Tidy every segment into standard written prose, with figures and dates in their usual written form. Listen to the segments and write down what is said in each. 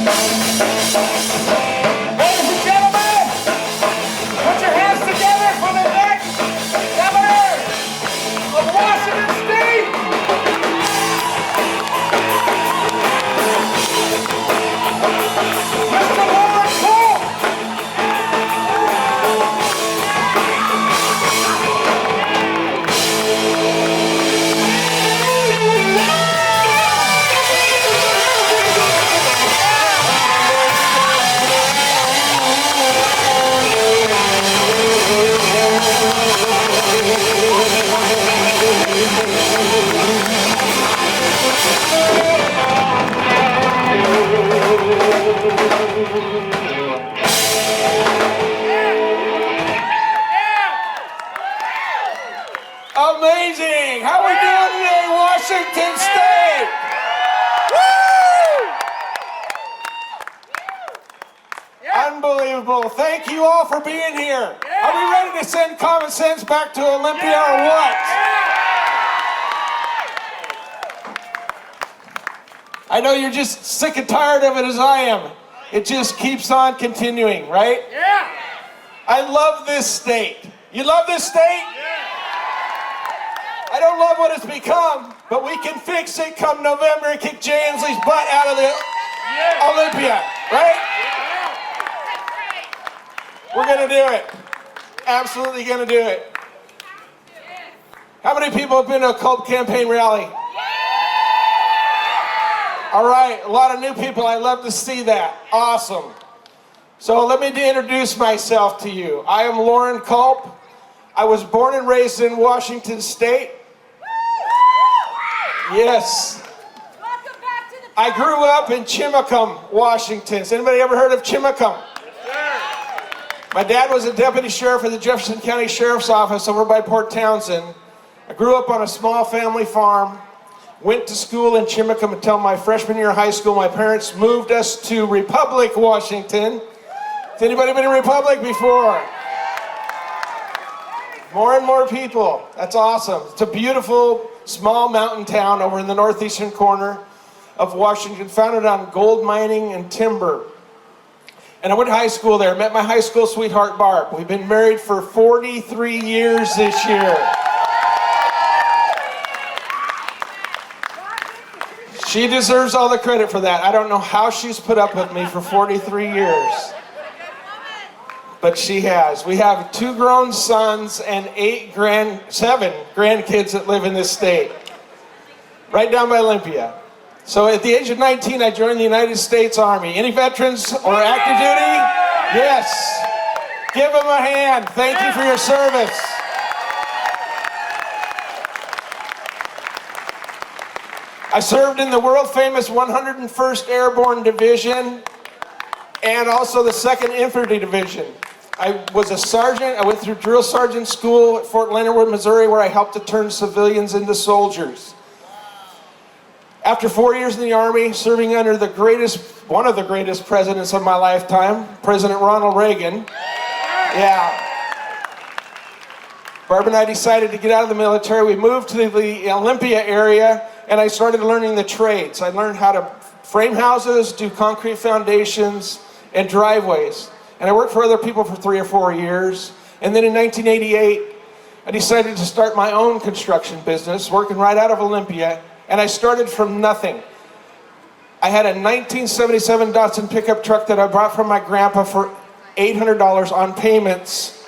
Ladies and gentlemen, put your hands together for the next governor of Washington State. Mr. Loren Culp. Amazing! How we doing today, Washington State? Woo! Unbelievable. Thank you all for being here. Are we ready to send common sense back to Olympia or what? I know you're just sick and tired of it as I am. It just keeps on continuing, right? Yeah. I love this state. You love this state? I don't love what it's become, but we can fix it come November and kick Jay Inslee's butt out of the Olympia, right? We're gonna do it. Absolutely gonna do it. How many people have been to a Culp campaign rally? All right, a lot of new people. I love to see that. Awesome. So let me introduce myself to you. I am Loren Culp. I was born and raised in Washington State. Yes. Welcome back to the I grew up in Chimacum, Washington. Has anybody ever heard of Chimacum? My dad was a deputy sheriff of the Jefferson County Sheriff's Office over by Port Townsend. I grew up on a small family farm, went to school in Chimacum until my freshman year of high school. My parents moved us to Republic, Washington. Has anybody been in Republic before? More and more people. That's awesome. It's a beautiful small mountain town over in the northeastern corner of Washington, founded on gold mining and timber. And I went to high school there, met my high school sweetheart, Barb. We've been married for 43 years this year. She deserves all the credit for that. I don't know how she's put up with me for 43 years. But she has. We have 2 grown sons and 7 grandkids that live in this state. Right down by Olympia. So at the age of 19, I joined the United States Army. Any veterans or active duty? Yes. Give them a hand. Thank you for your service. I served in the world-famous 101st Airborne Division and also the 2nd Infantry Division. I was a sergeant. I went through drill sergeant school at Fort Leonard Wood, Missouri, where I helped to turn civilians into soldiers. After 4 years in the Army, serving under one of the greatest presidents of my lifetime, President Ronald Reagan. Yeah. Barb and I decided to get out of the military. We moved to the Olympia area, and I started learning the trades. I learned how to frame houses, do concrete foundations, and driveways. And I worked for other people for 3 or 4 years. And then in 1988, I decided to start my own construction business, working right out of Olympia. And I started from nothing. I had a 1977 Datsun pickup truck that I bought from my grandpa for $800 on payments.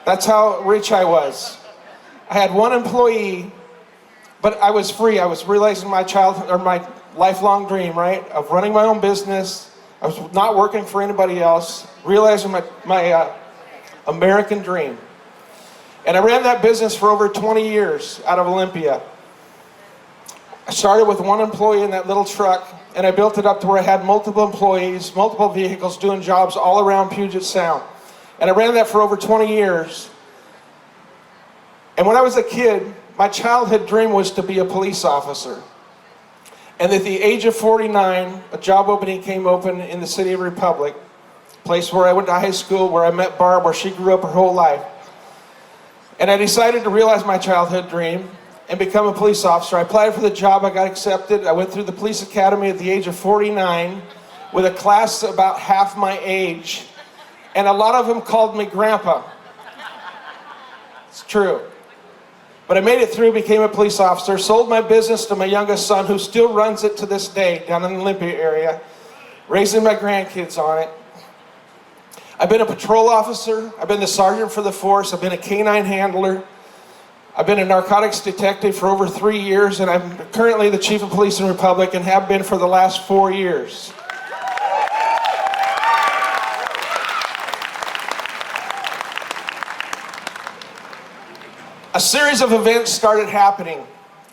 That's how rich I was. I had 1 employee, but I was free. I was realizing my lifelong dream, right, of running my own business. I was not working for anybody else, realizing my American dream. And I ran that business for over 20 years out of Olympia. I started with 1 employee in that little truck, and I built it up to where I had multiple employees, multiple vehicles doing jobs all around Puget Sound. And I ran that for over 20 years. And when I was a kid, my childhood dream was to be a police officer. And at the age of 49, a job opening came open in the city of Republic, place where I went to high school, where I met Barb, where she grew up her whole life. And I decided to realize my childhood dream and become a police officer. I applied for the job, I got accepted. I went through the police academy at the age of 49, with a class about half my age, and a lot of them called me Grandpa. It's true. But I made it through, became a police officer, sold my business to my youngest son, who still runs it to this day down in the Olympia area, raising my grandkids on it. I've been a patrol officer, I've been the sergeant for the force, I've been a canine handler, I've been a narcotics detective for over 3 years, and I'm currently the chief of police in Republic and have been for the last 4 years. A series of events started happening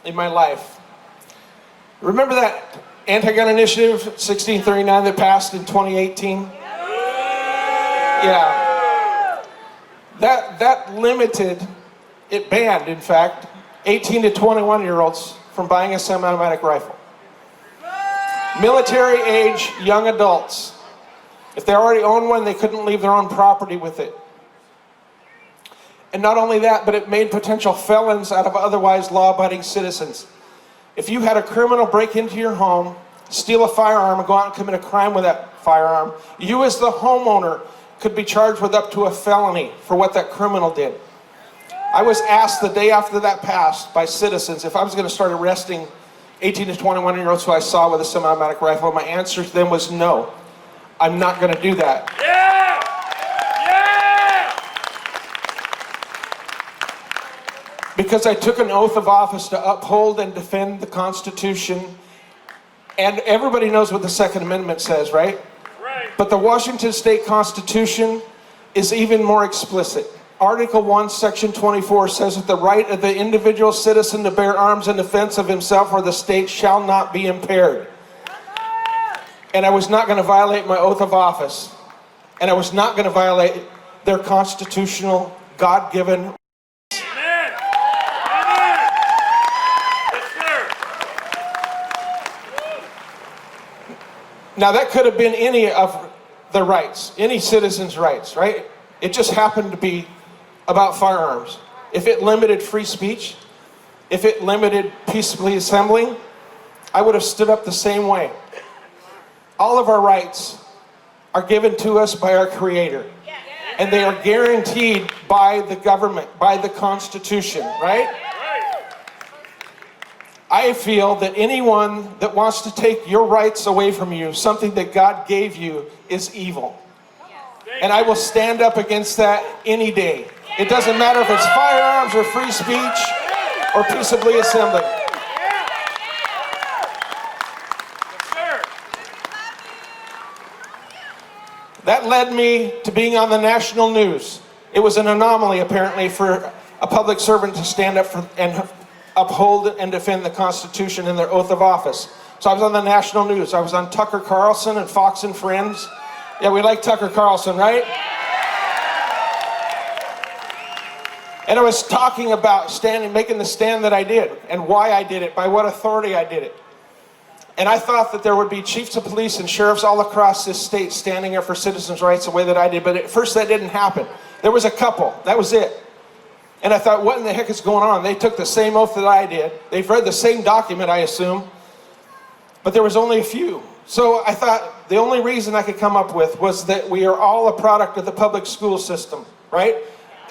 in my life. Remember that anti-gun initiative, 1639, that passed in 2018? Yeah. That limited, it banned, in fact, 18 to 21-year-olds from buying a semi-automatic rifle. Military age young adults, if they already owned one, they couldn't leave their own property with it. And not only that, but it made potential felons out of otherwise law-abiding citizens. If you had a criminal break into your home, steal a firearm, and go out and commit a crime with that firearm, you as the homeowner could be charged with up to a felony for what that criminal did. I was asked the day after that passed by citizens if I was going to start arresting 18 to 21-year-olds who I saw with a semi-automatic rifle. My answer to them was no. I'm not going to do that. Yeah! Yeah! Because I took an oath of office to uphold and defend the Constitution. And everybody knows what the Second Amendment says, right? Right. But the Washington State Constitution is even more explicit. Article 1, Section 24 says that the right of the individual citizen to bear arms in defense of himself or the state shall not be impaired. And I was not going to violate my oath of office. And I was not going to violate their constitutional, God-given. Amen. Amen. Yes, sir. Now that could have been any of the rights, any citizen's rights, right? It just happened to be about firearms. If it limited free speech, if it limited peaceably assembling, I would have stood up the same way. All of our rights are given to us by our Creator. And they are guaranteed by the government, by the Constitution, right? I feel that anyone that wants to take your rights away from you, something that God gave you, is evil. And I will stand up against that any day. It doesn't matter if it's firearms or free speech or peaceably assembling. That led me to being on the national news. It was an anomaly, apparently, for a public servant to stand up for and uphold and defend the Constitution in their oath of office. So I was on the national news. I was on Tucker Carlson and Fox and Friends. Yeah, we like Tucker Carlson, right? And I was talking about making the stand that I did, and why I did it, by what authority I did it. And I thought that there would be chiefs of police and sheriffs all across this state standing up for citizens' rights the way that I did, but at first that didn't happen. There was a couple, that was it. And I thought, what in the heck is going on? They took the same oath that I did. They've read the same document, I assume. But there was only a few. So I thought the only reason I could come up with was that we are all a product of the public school system, right?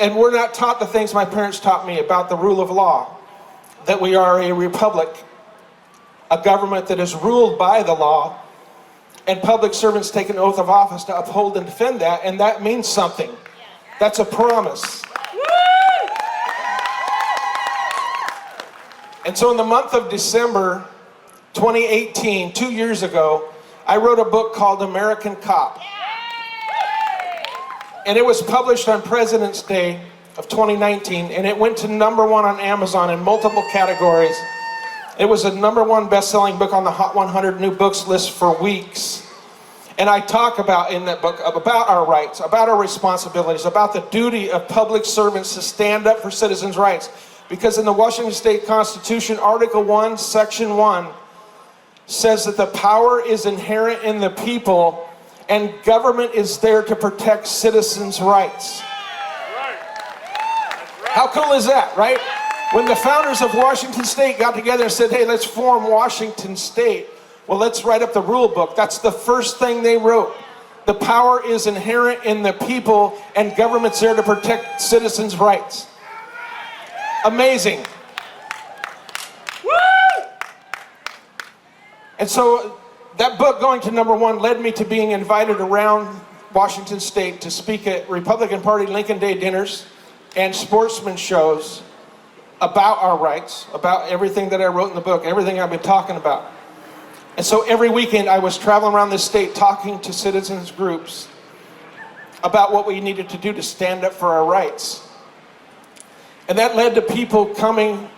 And we're not taught the things my parents taught me about the rule of law, that we are a republic, a government that is ruled by the law, and public servants take an oath of office to uphold and defend that, and that means something. That's a promise. And so in the month of December 2018, 2 years ago, I wrote a book called Loren Culp. And it was published on President's Day of 2019, and it went to #1 on Amazon in multiple categories. It was a #1 best-selling book on the Hot 100 New Books list for weeks. And I talk about in that book about our rights, about our responsibilities, about the duty of public servants to stand up for citizens' rights. Because in the Washington State Constitution, Article 1, Section 1, says that the power is inherent in the people and government is there to protect citizens' rights. How cool is that, right? When the founders of Washington State got together and said, hey, let's form Washington State, Well, let's write up the rule book. That's the first thing they wrote. The power is inherent in the people, and government's there to protect citizens' rights. Amazing. Woo! And so that book going to #1 led me to being invited around Washington State to speak at Republican Party Lincoln Day dinners and sportsman shows about our rights, about everything that I wrote in the book, everything I've been talking about. And so every weekend I was traveling around this state talking to citizens groups about what we needed to do to stand up for our rights. And that led to people coming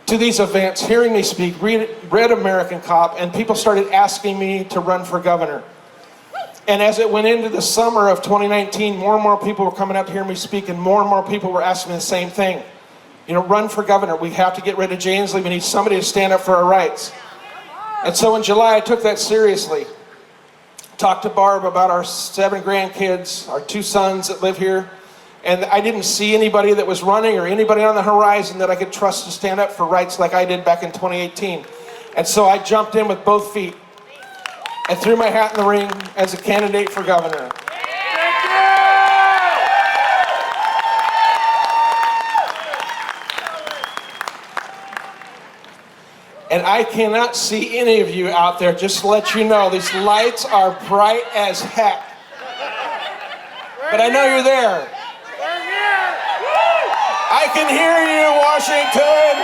to these events, hearing me speak, read American Cop, and people started asking me to run for governor. And as it went into the summer of 2019, more and more people were coming out to hear me speak, and more people were asking me the same thing. You know, run for governor. We have to get rid of Jay Inslee. We need somebody to stand up for our rights. And so in July, I took that seriously. Talked to Barb about our 7 grandkids, our 2 sons that live here. And I didn't see anybody that was running or anybody on the horizon that I could trust to stand up for rights like I did back in 2018. And so I jumped in with both feet and threw my hat in the ring as a candidate for governor. And I cannot see any of you out there, just to let you know, these lights are bright as heck. But I know you're there. I can hear you, Washington.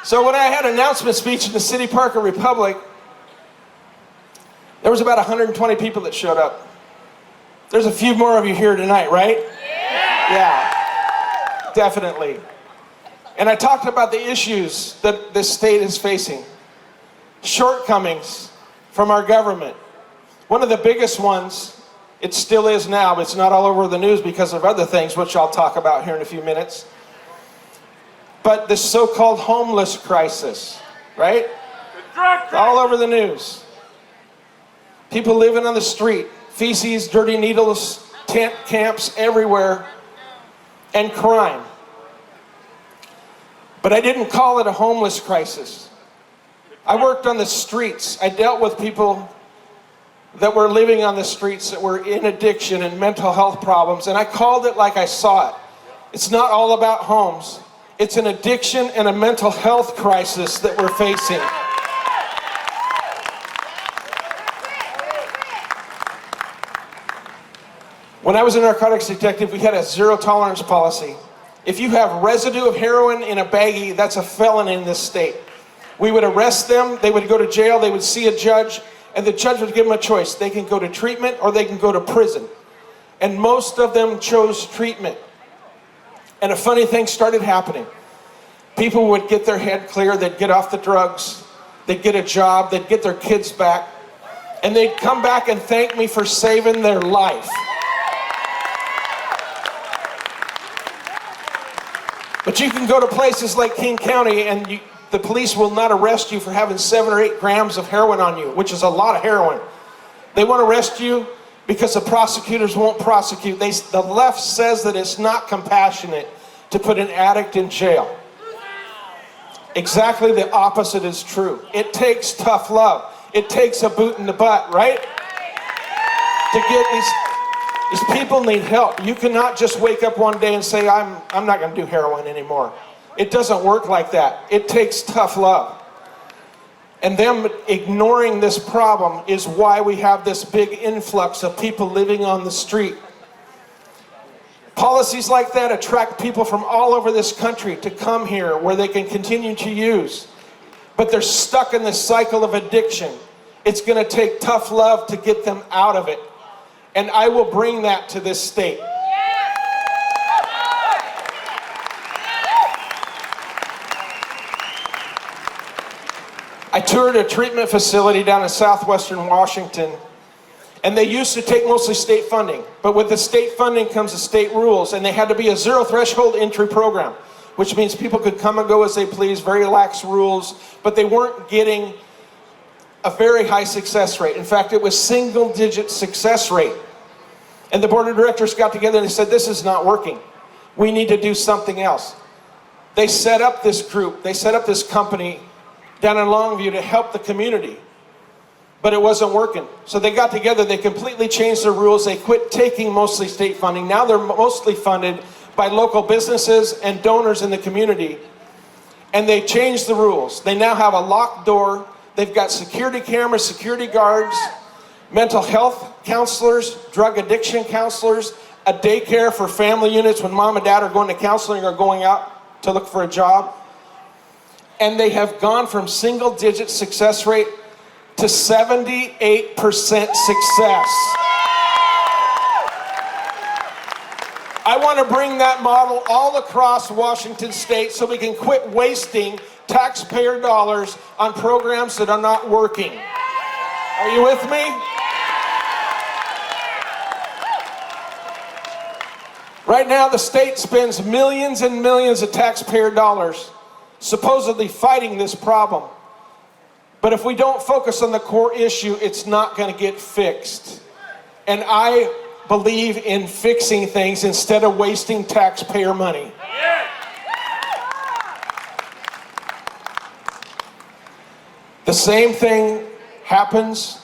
So when I had an announcement speech in the City Park of Republic, there was about 120 people that showed up. There's a few more of you here tonight, right? Yeah, definitely. And I talked about the issues that this state is facing. Shortcomings from our government. One of the biggest ones, it still is now, but it's not all over the news because of other things, which I'll talk about here in a few minutes. But this so-called homeless crisis, right? All over the news. People living on the street, feces, dirty needles, tent camps everywhere, and crime. But I didn't call it a homeless crisis. I worked on the streets. I dealt with people that were living on the streets that were in addiction and mental health problems, and I called it like I saw it. It's not all about homes. It's an addiction and a mental health crisis that we're facing. When I was a narcotics detective, we had a zero tolerance policy. If you have residue of heroin in a baggie, that's a felony in this state. We would arrest them, they would go to jail, they would see a judge, and the judge would give them a choice. They can go to treatment or they can go to prison. And most of them chose treatment. And a funny thing started happening. People would get their head clear, they'd get off the drugs, they'd get a job, they'd get their kids back, and they'd come back and thank me for saving their life. But you can go to places like King County and the police will not arrest you for having 7 or 8 grams of heroin on you, which is a lot of heroin. They won't arrest you because the prosecutors won't prosecute. The left says that it's not compassionate to put an addict in jail. Exactly the opposite is true. It takes tough love. It takes a boot in the butt, right? To get these people need help. You cannot just wake up one day and say, I'm not going to do heroin anymore. It doesn't work like that. It takes tough love. And them ignoring this problem is why we have this big influx of people living on the street. Policies like that attract people from all over this country to come here where they can continue to use. But they're stuck in this cycle of addiction. It's going to take tough love to get them out of it. And I will bring that to this state. I toured a treatment facility down in southwestern Washington, and they used to take mostly state funding. But with the state funding comes the state rules, and they had to be a zero threshold entry program, which means people could come and go as they please, very lax rules, but they weren't getting a very high success rate. In fact, it was single-digit success rate. And the board of directors got together and they said, this is not working. We need to do something else. They set up this group, they set up this company down in Longview to help the community, but it wasn't working. So they got together, they completely changed their rules, they quit taking mostly state funding. Now they're mostly funded by local businesses and donors in the community. And they changed the rules. They now have a locked door, they've got security cameras, security guards, mental health counselors, drug addiction counselors, a daycare for family units when mom and dad are going to counseling or going out to look for a job. And they have gone from single-digit success rate to 78% success. I want to bring that model all across Washington state so we can quit wasting taxpayer dollars on programs that are not working. Are you with me? Right now, the state spends millions and millions of taxpayer dollars supposedly fighting this problem. But if we don't focus on the core issue, it's not going to get fixed. And I believe in fixing things instead of wasting taxpayer money. The same thing happens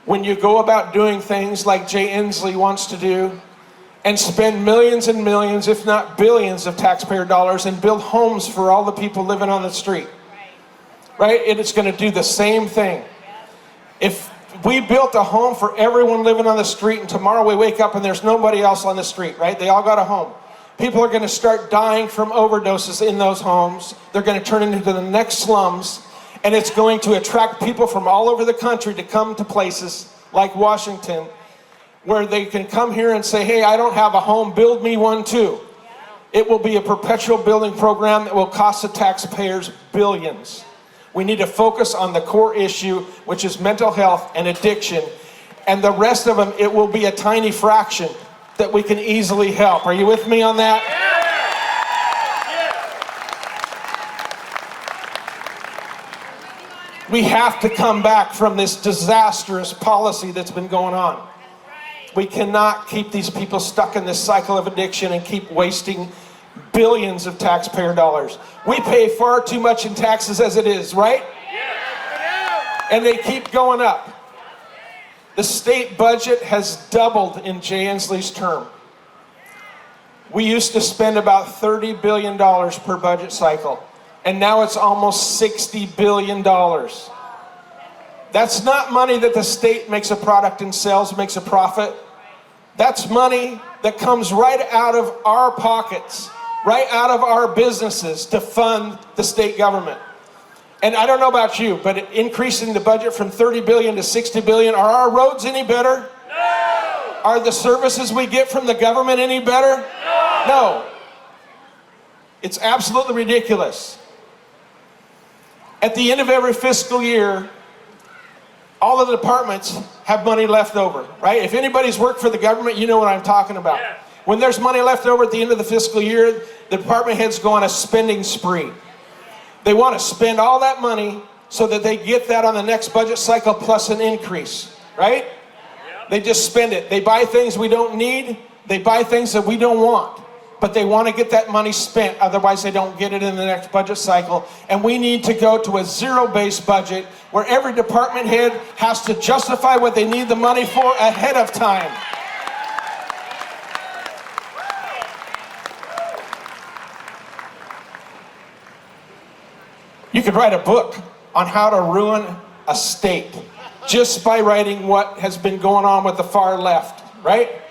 when you go about doing things like Jay Inslee wants to do and spend millions and millions, if not billions, of taxpayer dollars and build homes for all the people living on the street. Right? And it's going to do the same thing. If we built a home for everyone living on the street and tomorrow we wake up and there's nobody else on the street, right? They all got a home. People are going to start dying from overdoses in those homes. They're going to turn into the next slums, and it's going to attract people from all over the country to come to places like Washington where they can come here and say, hey, I don't have a home, build me one too. It will be a perpetual building program that will cost the taxpayers billions. We need to focus on the core issue, which is mental health and addiction, and the rest of them, it will be a tiny fraction that we can easily help. Are you with me on that? We have to come back from this disastrous policy that's been going on. We cannot keep these people stuck in this cycle of addiction and keep wasting billions of taxpayer dollars. We pay far too much in taxes as it is, right? And they keep going up. The state budget has doubled in Jay Inslee's term. We used to spend about $30 billion per budget cycle, and now it's almost $60 billion. That's not money that the state makes a product and sells, makes a profit. That's money that comes right out of our pockets, right out of our businesses to fund the state government. And I don't know about you, but increasing the budget from 30 billion to 60 billion, are our roads any better? No! Are the services we get from the government any better? No! No. It's absolutely ridiculous. At the end of every fiscal year, all of the departments have money left over, right? If anybody's worked for the government, you know what I'm talking about. Yeah. When there's money left over at the end of the fiscal year, the department heads go on a spending spree. They want to spend all that money so that they get that on the next budget cycle plus an increase, right? Yeah. They just spend it. They buy things we don't need. They buy things that we don't want. But they want to get that money spent, otherwise they don't get it in the next budget cycle. And we need to go to a zero-based budget where every department head has to justify what they need the money for ahead of time. You could write a book on how to ruin a state just by writing what has been going on with the far left, right?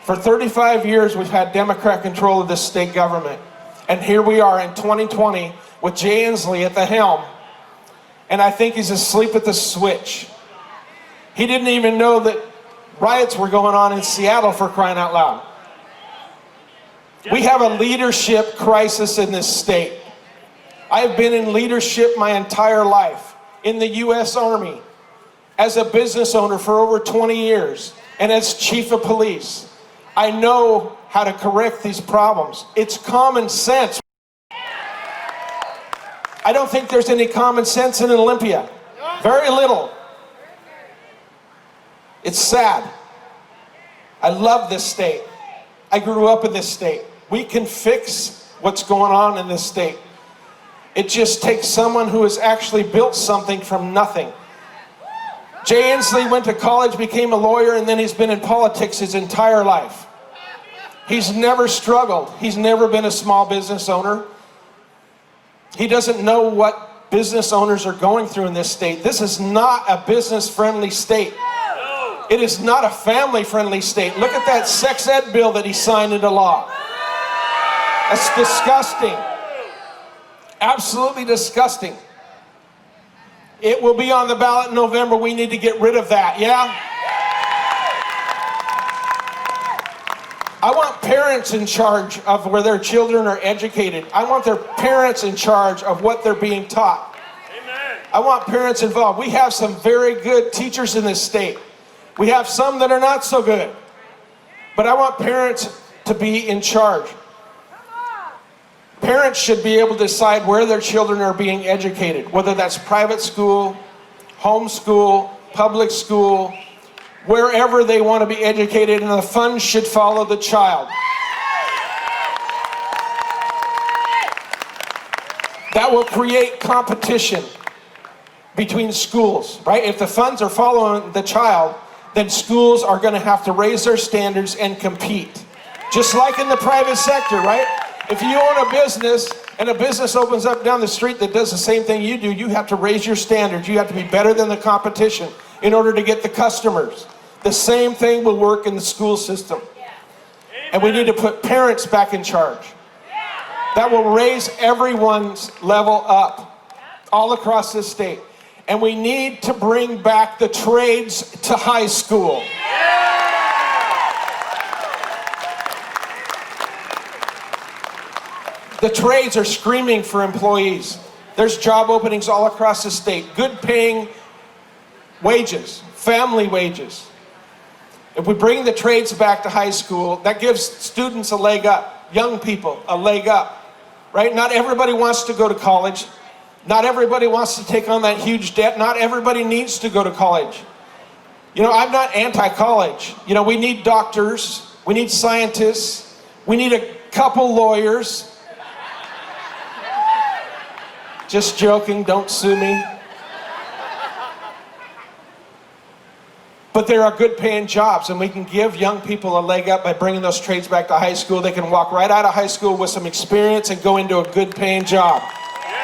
For 35 years, we've had Democrat control of this state government. And here we are in 2020 with Jay Inslee at the helm. And I think he's asleep at the switch. He didn't even know that riots were going on in Seattle, for crying out loud. We have a leadership crisis in this state. I've been in leadership my entire life, in the U.S. Army, as a business owner for over 20 years, and as chief of police. I know how to correct these problems. It's common sense. I don't think there's any common sense in Olympia. Very little. It's sad. I love this state. I grew up in this state. We can fix what's going on in this state. It just takes someone who has actually built something from nothing. Jay Inslee went to college, became a lawyer, and then he's been in politics his entire life. He's never struggled. He's never been a small business owner. He doesn't know what business owners are going through in this state. This is not a business-friendly state. It is not a family-friendly state. Look at that sex ed bill that he signed into law. That's disgusting. Absolutely disgusting. It will be on the ballot in November. We need to get rid of that, yeah? I want parents in charge of where their children are educated. I want their parents in charge of what they're being taught. Amen. I want parents involved. We have some very good teachers in this state. We have some that are not so good. But I want parents to be in charge. Parents should be able to decide where their children are being educated, whether that's private school, homeschool, public school, wherever they want to be educated, and the funds should follow the child. That will create competition between schools, right? If the funds are following the child, then schools are going to have to raise their standards and compete. Just like in the private sector, right? If you own a business and a business opens up down the street that does the same thing you do, you have to raise your standards. You have to be better than the competition in order to get the customers. The same thing will work in the school system. And we need to put parents back in charge. That will raise everyone's level up all across this state. And we need to bring back the trades to high school. The trades are screaming for employees. There's job openings all across the state. Good paying wages, family wages. If we bring the trades back to high school, that gives students a leg up, young people a leg up, right? Not everybody wants to go to college. Not everybody wants to take on that huge debt. Not everybody needs to go to college. You know, I'm not anti-college. You know, we need doctors. We need scientists. We need a couple lawyers. Just joking, don't sue me. But there are good paying jobs, and we can give young people a leg up by bringing those trades back to high school. They can walk right out of high school with some experience and go into a good paying job,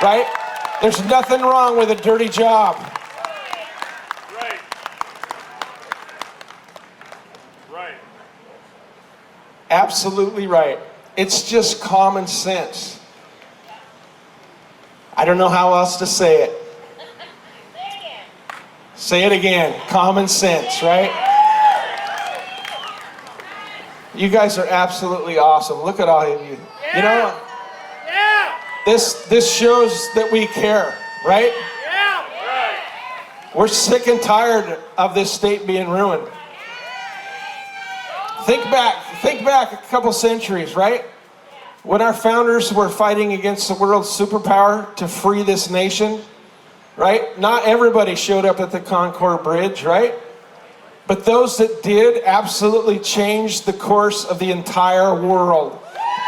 right? There's nothing wrong with a dirty job. Right. Right. Absolutely right. It's just common sense. I don't know how else to say it. Say it again. Common sense, right? You guys are absolutely awesome. Look at all of you. You know, this shows that we care, right? We're sick and tired of this state being ruined. Think back a couple centuries, right? When our founders were fighting against the world's superpower to free this nation, right? Not everybody showed up at the Concord Bridge, right? But those that did absolutely changed the course of the entire world.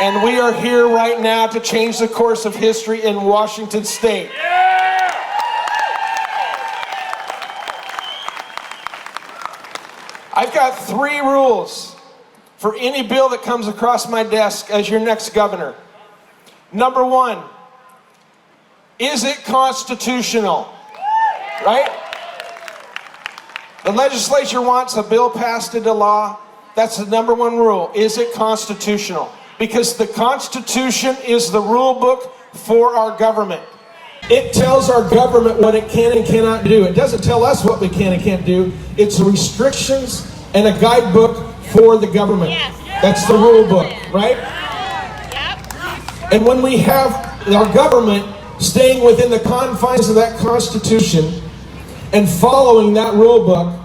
And we are here right now to change the course of history in Washington State. I've got 3 rules for any bill that comes across my desk as your next governor. Number 1, is it constitutional? Right? The legislature wants a bill passed into law. That's the number 1 rule. Is it constitutional? Because the Constitution is the rule book for our government. It tells our government what it can and cannot do. It doesn't tell us what we can and can't do. It's restrictions and a guidebook for the government. That's the rule book, right? And when we have our government staying within the confines of that Constitution and following that rule book,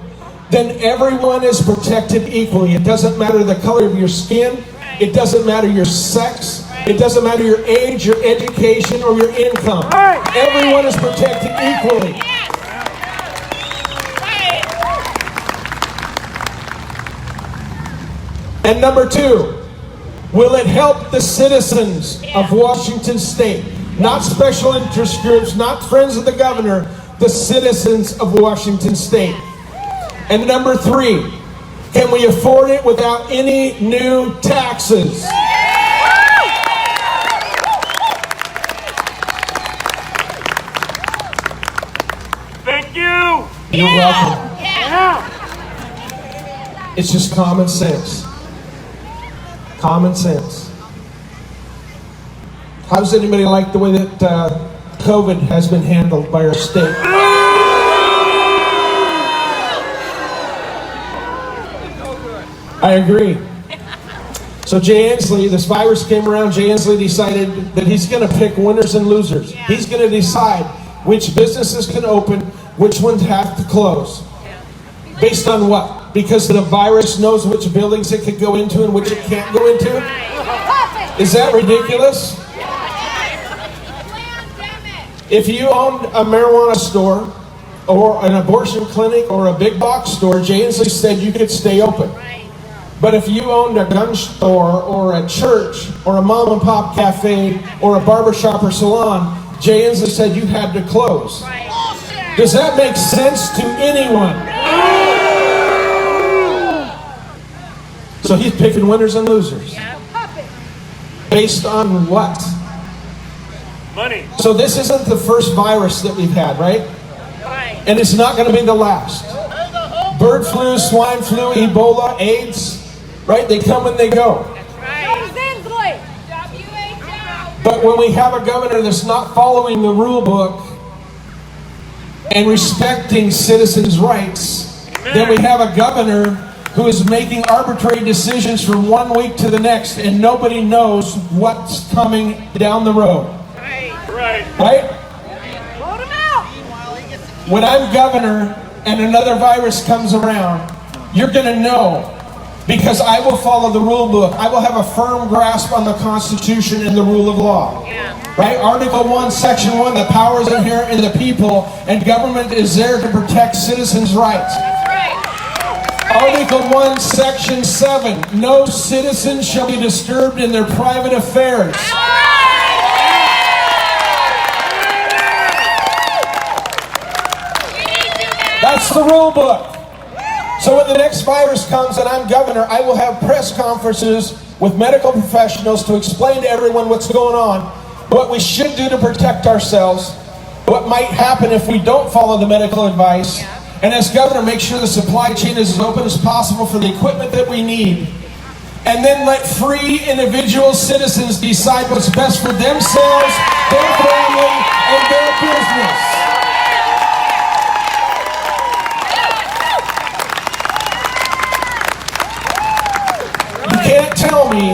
then everyone is protected equally. It doesn't matter the color of your skin. It doesn't matter your sex. It doesn't matter your age, your education, or your income. Everyone is protected equally. And number 2, Will it help the citizens of Washington State? Not special interest groups, not friends of the governor, the citizens of Washington State. And number 3, can we afford it without any new taxes? Thank you. You're welcome. It's just common sense. Common sense. How does anybody like the way that COVID has been handled by our state? I agree. So Jay Inslee, this virus came around, Jay Inslee decided that he's going to pick winners and losers. He's going to decide which businesses can open, which ones have to close. Based on what? Because the virus knows which buildings it could go into and which it can't go into? Is that ridiculous? If you owned a marijuana store or an abortion clinic or a big box store, Jay Inslee said you could stay open. But if you owned a gun store or a church or a mom and pop cafe or a barbershop or salon, Jay Inslee said you had to close. Does that make sense to anyone? So he's picking winners and losers. Based on what? Money. So this isn't the first virus that we've had, right? And it's not going to be the last. Bird flu, swine flu, Ebola, AIDS, right? They come and they go. But when we have a governor that's not following the rule book and respecting citizens' rights, then we have a governor who is making arbitrary decisions from one week to the next, and nobody knows what's coming down the road. Right? Vote him out. When I'm governor and another virus comes around, you're going to know, because I will follow the rule book. I will have a firm grasp on the Constitution and the rule of law. Right? Article 1, Section 1, the power is inherent in the people, and government is there to protect citizens' rights. Article 1, Section 7, no citizen shall be disturbed in their private affairs. That's the rule book. So when the next virus comes and I'm governor, I will have press conferences with medical professionals to explain to everyone what's going on, what we should do to protect ourselves, what might happen if we don't follow the medical advice, and as governor, make sure the supply chain is as open as possible for the equipment that we need. And then let free individual citizens decide what's best for themselves, their family, and their business. You can't tell me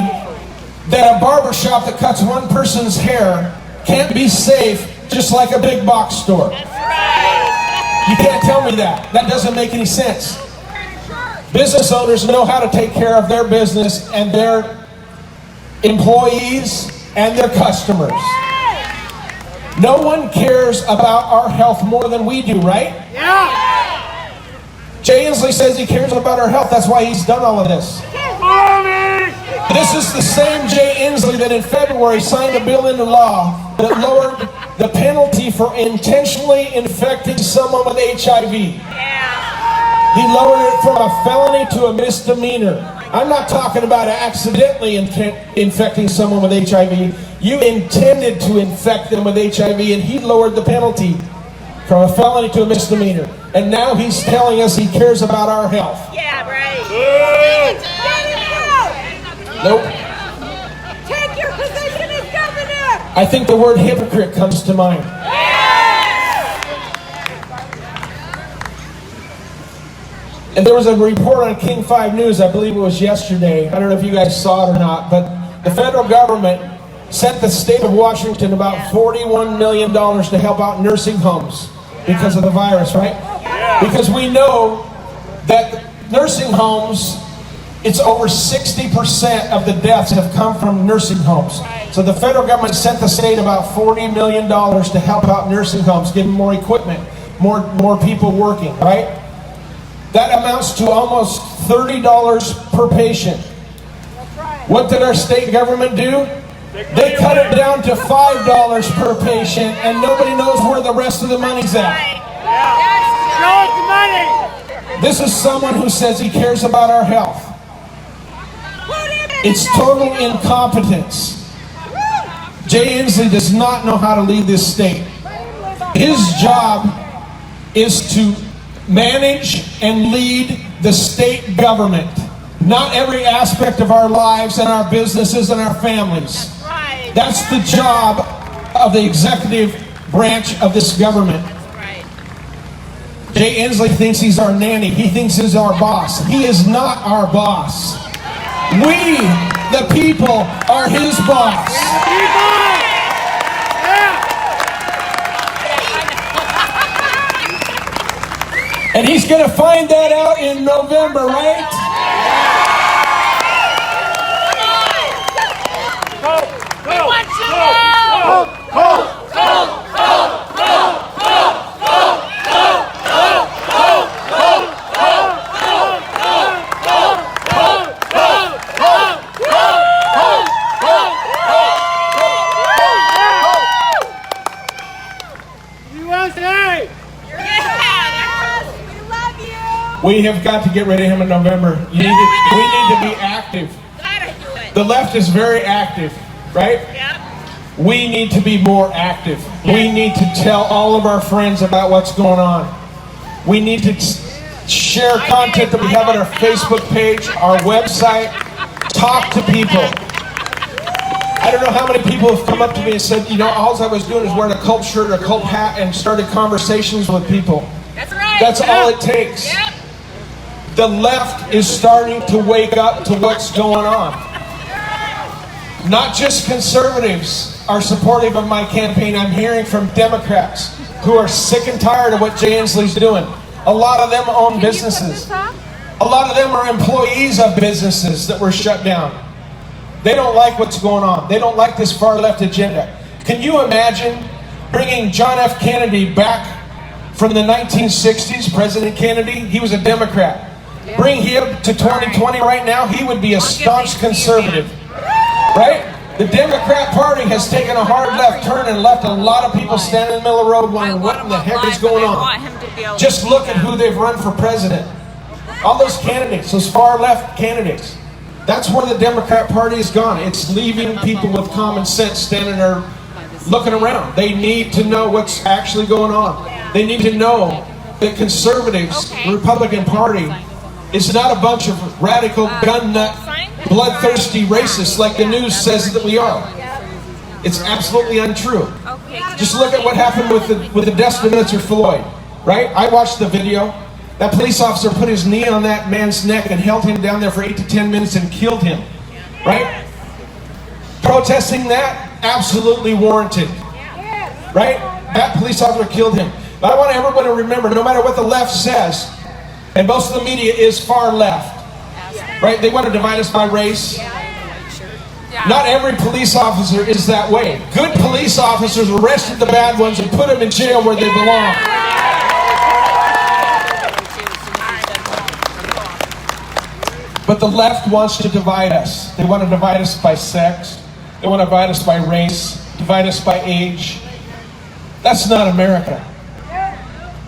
that a barbershop that cuts one person's hair can't be safe just like a big box store. You can't tell me that. That doesn't make any sense. Business owners know how to take care of their business and their employees and their customers. No one cares about our health more than we do, right? Yeah. Jay Inslee says he cares about our health. That's why he's done all of this. This is the same Jay Inslee that in February signed a bill into law that lowered the penalty for intentionally infecting someone with HIV. He lowered it from a felony to a misdemeanor. I'm not talking about accidentally infecting someone with HIV. You intended to infect them with HIV, and he lowered the penalty from a felony to a misdemeanor. And now he's telling us he cares about our health. Yeah, right. Nope. Take your position as governor. I think the word hypocrite comes to mind. And there was a report on King 5 News, I believe it was yesterday. I don't know if you guys saw it or not, but the federal government sent the state of Washington about $41 million to help out nursing homes because of the virus, right? Because we know that nursing homes, it's over 60% of the deaths have come from nursing homes. So the federal government sent the state about $40 million to help out nursing homes, give them more equipment, more people working, right? That amounts to almost $30 per patient. What did our state government do? They cut it down to $5 per patient, and nobody knows where the rest of the money's at. Show us the money. This is someone who says he cares about our health. It's total incompetence. Jay Inslee does not know how to lead this state. His job is to manage and lead the state government, not every aspect of our lives and our businesses and our families. That's the job of the executive branch of this government. Jay Inslee thinks he's our nanny. He thinks he's our boss. He is not our boss. We, the people, are his boss. And he's going to find that out in November, right? We have got to get rid of him in November. We need to be active. The left is very active, right? We need to be more active. We need to tell all of our friends about what's going on. We need to share content that we have on our Facebook page, our website. Talk to people. I don't know how many people have come up to me and said, you know, all I was doing is wearing a Culp shirt or a Culp hat and started conversations with people. That's right. That's all it takes. Yep. The left is starting to wake up to what's going on. Not just conservatives are supportive of my campaign. I'm hearing from Democrats who are sick and tired of what Jay Inslee's doing. A lot of them own businesses. A lot of them are employees of businesses that were shut down. They don't like what's going on. They don't like this far left agenda. Can you imagine bringing John F. Kennedy back from the 1960s, President Kennedy? He was a Democrat. Bring him to 2020 right now, he would be a staunch conservative. Right? The Democrat Party has taken a hard left turn and left a lot of people standing in the middle of the road wondering what in the heck is going on. Just look at who they've run for president. All those candidates, those far left candidates. That's where the Democrat Party has gone. It's leaving people with common sense standing there looking around. They need to know what's actually going on. They need to know that conservatives, the Republican Party, is not a bunch of radical, gun nut, bloodthirsty racists like the news says that we are. It's absolutely untrue. Just look at what happened with the death of Mr. Floyd, right? I watched the video. That police officer put his knee on that man's neck and held him down there for 8 to 10 minutes and killed him, right? Protesting that, absolutely warranted, right? That police officer killed him. But I want everybody to remember, no matter what the left says, and most of the media is far left, right? They want to divide us by race. Not every police officer is that way. Good police officers arrested the bad ones and put them in jail where they belong. But the left wants to divide us. They want to divide us by sex. They want to divide us by race, divide us by age. That's not America.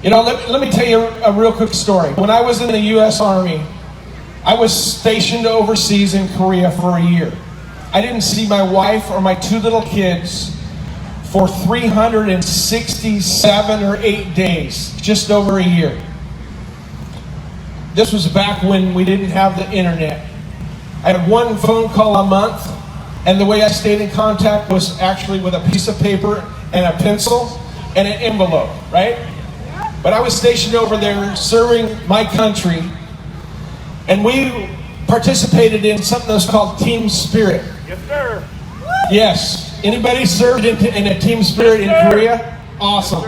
You know, let me tell you a real quick story. When I was in the U.S. Army, I was stationed overseas in Korea for a year. I didn't see my wife or my 2 little kids for 367 or 8 days, just over a year. This was back when we didn't have the internet. I had 1 phone call a month, and the way I stayed in contact was actually with a piece of paper and a pencil and an envelope, right? But I was stationed over there serving my country, and we participated in something that was called Team Spirit. Yes, sir. Yes. Anybody served in a Team Spirit in Korea? Awesome.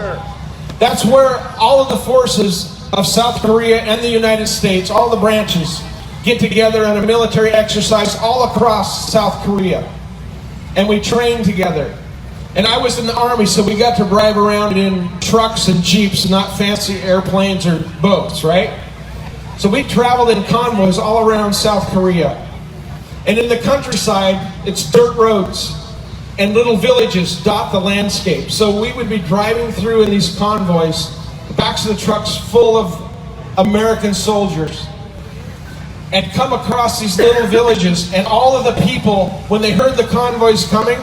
That's where all of the forces of South Korea and the United States, all the branches, get together on a military exercise all across South Korea. And we train together. And I was in the Army, so we got to drive around in trucks and jeeps, not fancy airplanes or boats, right? So we traveled in convoys all around South Korea. And in the countryside, it's dirt roads and little villages dot the landscape. So we would be driving through in these convoys, the backs of the trucks full of American soldiers, and come across these little villages, and all of the people, when they heard the convoys coming,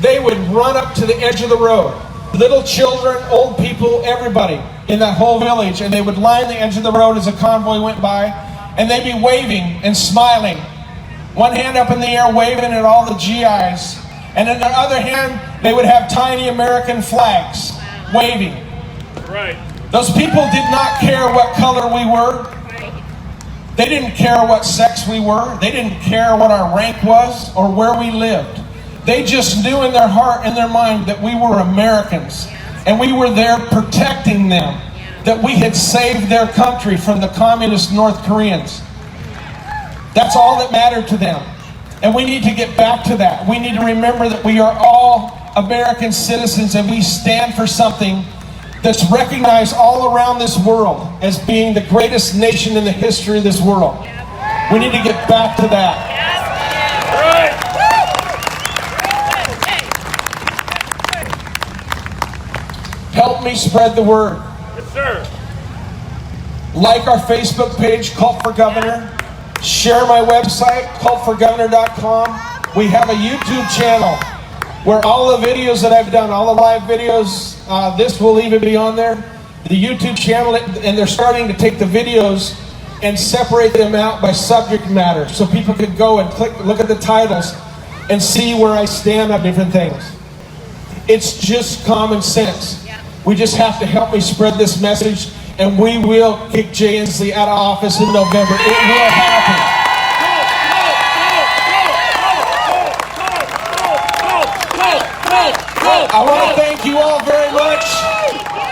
they would run up to the edge of the road. Little children, old people, everybody in that whole village, and they would line the edge of the road as a convoy went by, and they'd be waving and smiling. One hand up in the air waving at all the GIs, and in the other hand, they would have tiny American flags waving. Right. Those people did not care what color we were. They didn't care what sex we were. They didn't care what our rank was or where we lived. They just knew in their heart and their mind that we were Americans, and we were there protecting them, that we had saved their country from the communist North Koreans. That's all that mattered to them. And we need to get back to that. We need to remember that we are all American citizens, and we stand for something that's recognized all around this world as being the greatest nation in the history of this world. We need to get back to that. Help me spread the word. Yes, sir. Like our Facebook page, Culp for Governor. Share my website, culpforgovernor.com. We have a YouTube channel where all the videos that I've done, all the live videos, this will even be on there. The YouTube channel, and they're starting to take the videos and separate them out by subject matter, so people can go and look at the titles and see where I stand on different things. It's just common sense. We just have to help me spread this message, and we will kick Jay Inslee out of office in November. It will happen. I want to thank you all very much.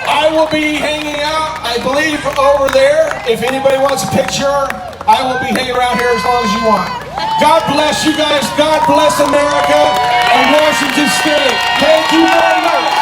I will be hanging out, I believe, over there. If anybody wants a picture, I will be hanging around here as long as you want. God bless you guys. God bless America and Washington State. Thank you very much.